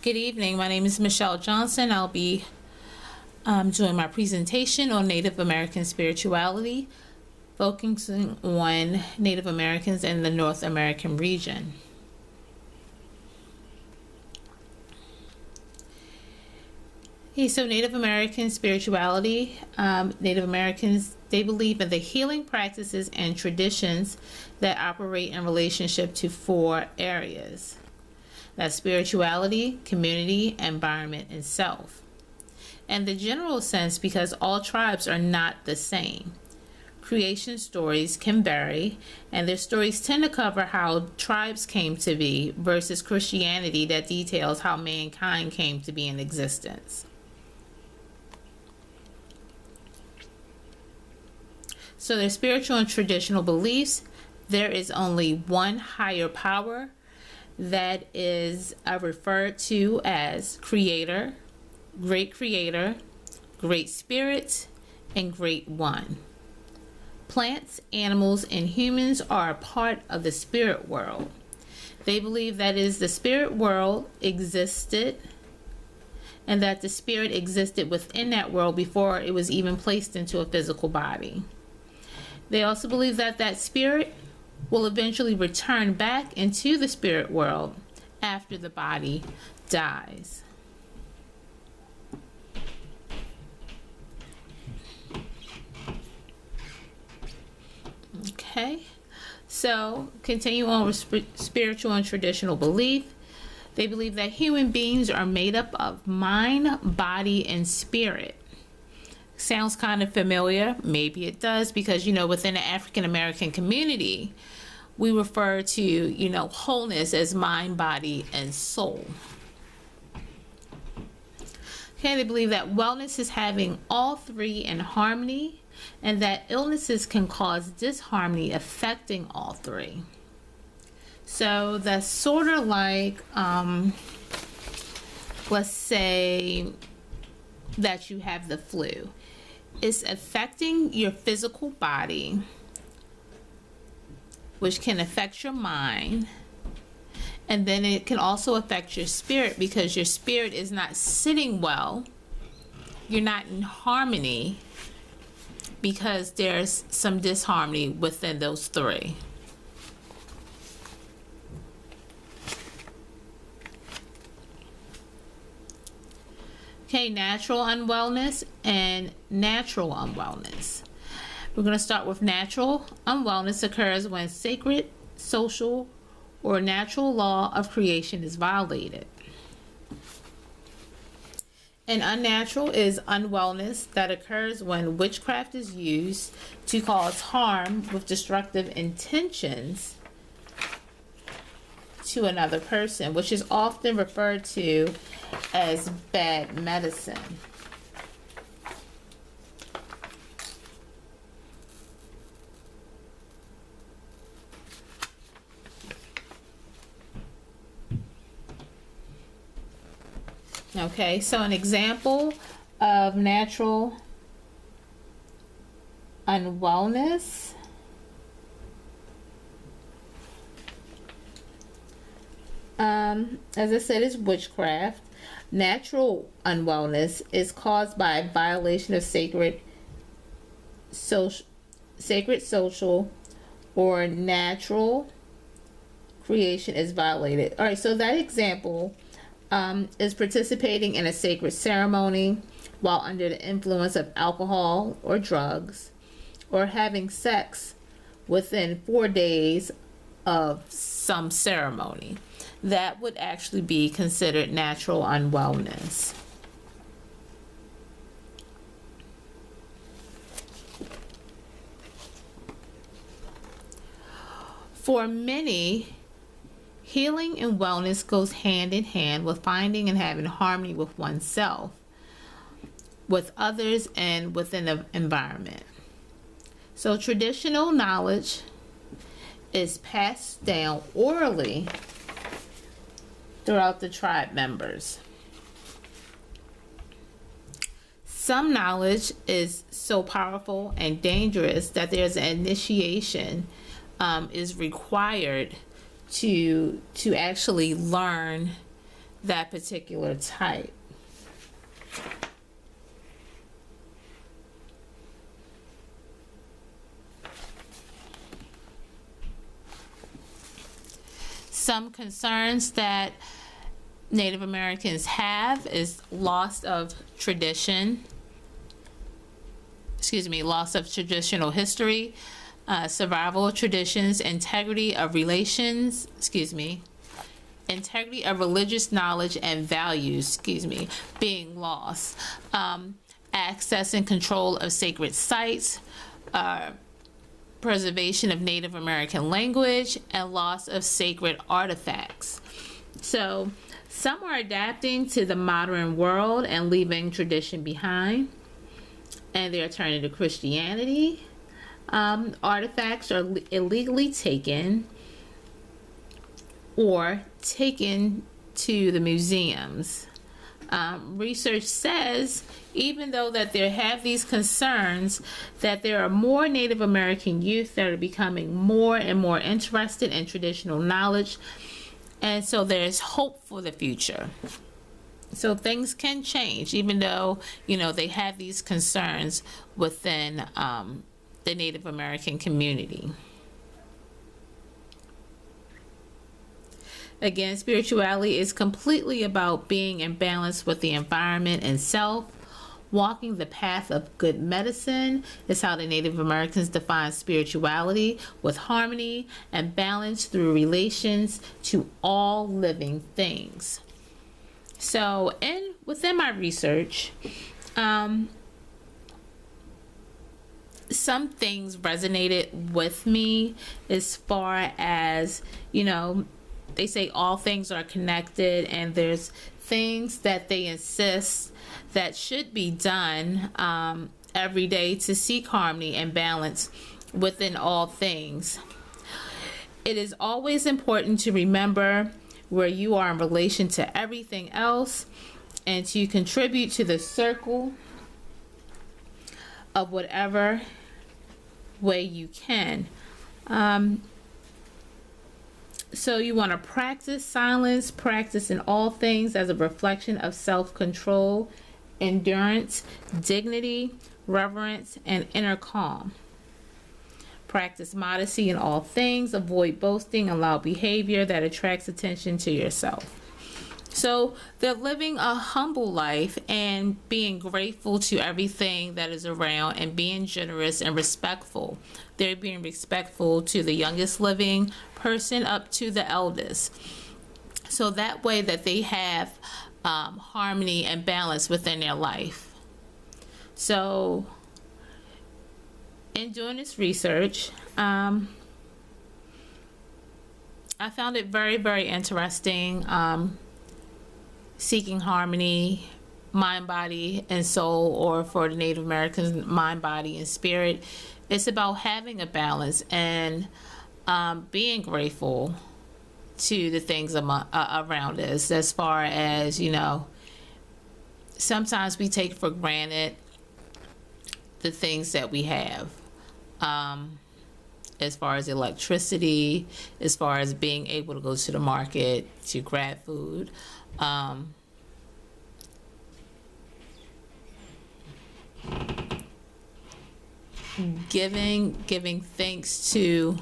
Good evening. My name is Michelle Johnson. I'll be doing my presentation on Native American spirituality, focusing on Native Americans in the North American region. Okay, so Native American spirituality, Native Americans, they believe in the healing practices and traditions that operate in relationship to four areas. That's spirituality, community, environment, and self. In the general sense, because all tribes are not the same. Creation stories can vary, and their stories tend to cover how tribes came to be versus Christianity that details how mankind came to be in existence. So their spiritual and traditional beliefs, there is only one higher power that is referred to as creator, great spirit, and great one. Plants, animals, and humans are a part of the spirit world. They believe that is the spirit world existed and that the spirit existed within that world before it was even placed into a physical body. They also believe that that spirit will eventually return back into the spirit world after the body dies. Okay, so continue on with spiritual and traditional belief. They believe that human beings are made up of mind, body, and spirit. Sounds kind of familiar. Maybe it does, because within the African American community, we refer to wholeness as mind, body, and soul. Okay, they believe that wellness is having all three in harmony, and that illnesses can cause disharmony affecting all three. So that's sort of like, let's say that you have the flu. It's affecting your physical body, which can affect your mind, and then it can also affect your spirit, because your spirit is not sitting well. You're not in harmony because there's some disharmony within those three. Okay, natural unwellness and natural unwellness. We're going to start with natural unwellness. Occurs when sacred, social, or natural law of creation is violated. And unnatural is unwellness that occurs when witchcraft is used to cause harm with destructive intentions to another person, which is often referred to as bad medicine. Okay, so an example of natural unwellness as I said, is witchcraft. Natural unwellness is caused by a violation of sacred, social, or natural creation is violated. All right, so that example is participating in a sacred ceremony while under the influence of alcohol or drugs, or having sex within 4 days of some ceremony. That would actually be considered natural unwellness. For many, healing and wellness goes hand in hand with finding and having harmony with oneself, with others, and within the environment. So traditional knowledge is passed down orally throughout the tribe members. Some knowledge is so powerful and dangerous that there's an initiation is required to actually learn that particular type. Some concerns that Native Americans have is loss of tradition, loss of traditional history, survival of traditions, integrity of relations, integrity of religious knowledge and values, being lost, access and control of sacred sites, preservation of Native American language, and loss of sacred artifacts. So some are adapting to the modern world and leaving tradition behind, and they're turning to Christianity. Artifacts are illegally taken or taken to the museums. Research says, even though that there have these concerns, that there are more Native American youth that are becoming more and more interested in traditional knowledge, and so there's hope for the future. So things can change, even though, they have these concerns within the Native American community. Again, spirituality is completely about being in balance with the environment and self. Walking the path of good medicine is how the Native Americans define spirituality, with harmony and balance through relations to all living things. So, within my research, some things resonated with me as far as, they say all things are connected, and there's things that they insist that should be done every day to seek harmony and balance within all things. It is always important to remember where you are in relation to everything else, and to contribute to the circle of whatever way you can. So you want to practice silence, practice in all things as a reflection of self-control, endurance, dignity, reverence, and inner calm. Practice modesty in all things, avoid boasting and loud behavior that attracts attention to yourself. So they're living a humble life and being grateful to everything that is around and being generous and respectful. They're being respectful to the youngest living person up to the eldest. So that way that they have harmony and balance within their life. So in doing this research, I found it very, very interesting. Seeking harmony, mind, body, and soul, or for the Native Americans, mind, body, and spirit. It's about having a balance and being grateful to the things around us, as far as, sometimes we take for granted the things that we have, as far as electricity, as far as being able to go to the market to grab food. Giving thanks to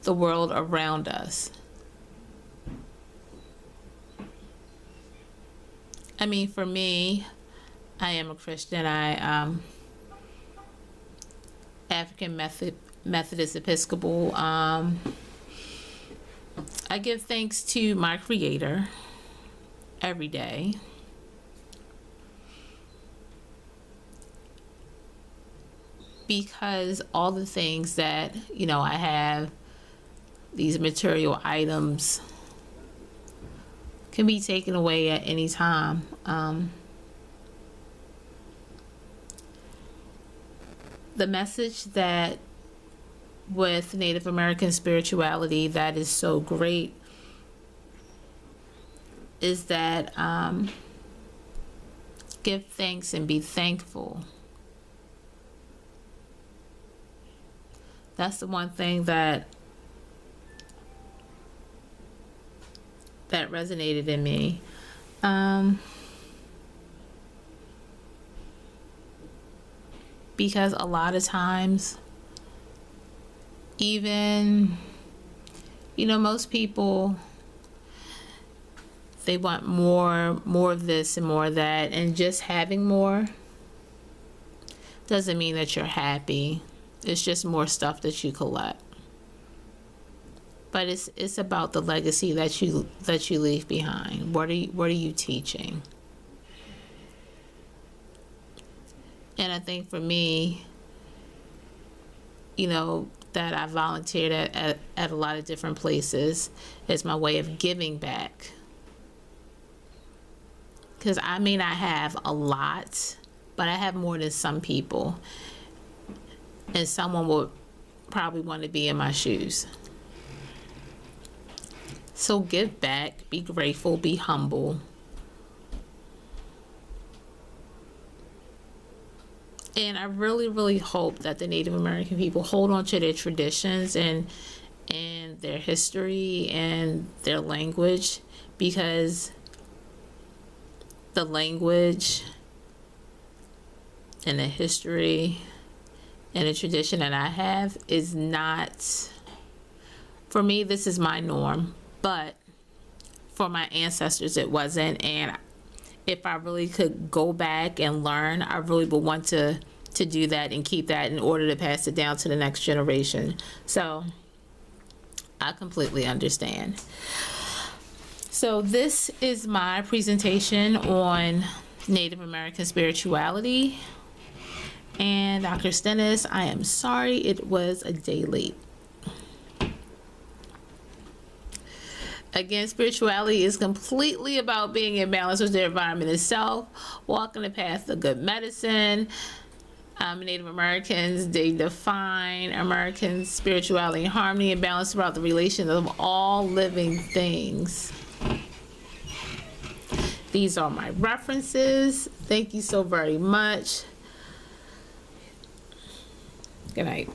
the world around us. I mean, for me, I am a Christian. I African Methodist Episcopal. I give thanks to my Creator every day. Because all the things that, I have, these material items, can be taken away at any time. The message that with Native American spirituality that is so great is that give thanks and be thankful. That's the one thing that resonated in me. Because a lot of times, even, most people, they want more of this and more of that, and just having more doesn't mean that you're happy. It's just more stuff that you collect. But it's about the legacy that you leave behind. What are you teaching? And I think for me, that I volunteered at a lot of different places is my way of giving back. Because I may not have a lot, but I have more than some people. And someone would probably want to be in my shoes. So give back, be grateful, be humble. And I really, really hope that the Native American people hold on to their traditions and their history and their language, because the language and the history and the tradition that I have is not, for me, this is my norm, but for my ancestors it wasn't. And if I really could go back and learn, I really would want to do that and keep that in order to pass it down to the next generation. So I completely understand. So this is my presentation on Native American spirituality. And Dr. Stennis, I am sorry it was a day late. Again, spirituality is completely about being in balance with the environment itself, walking the path of good medicine. Native Americans, they define American spirituality and harmony and balance throughout the relations of all living things. These are my references. Thank you so very much. Good night.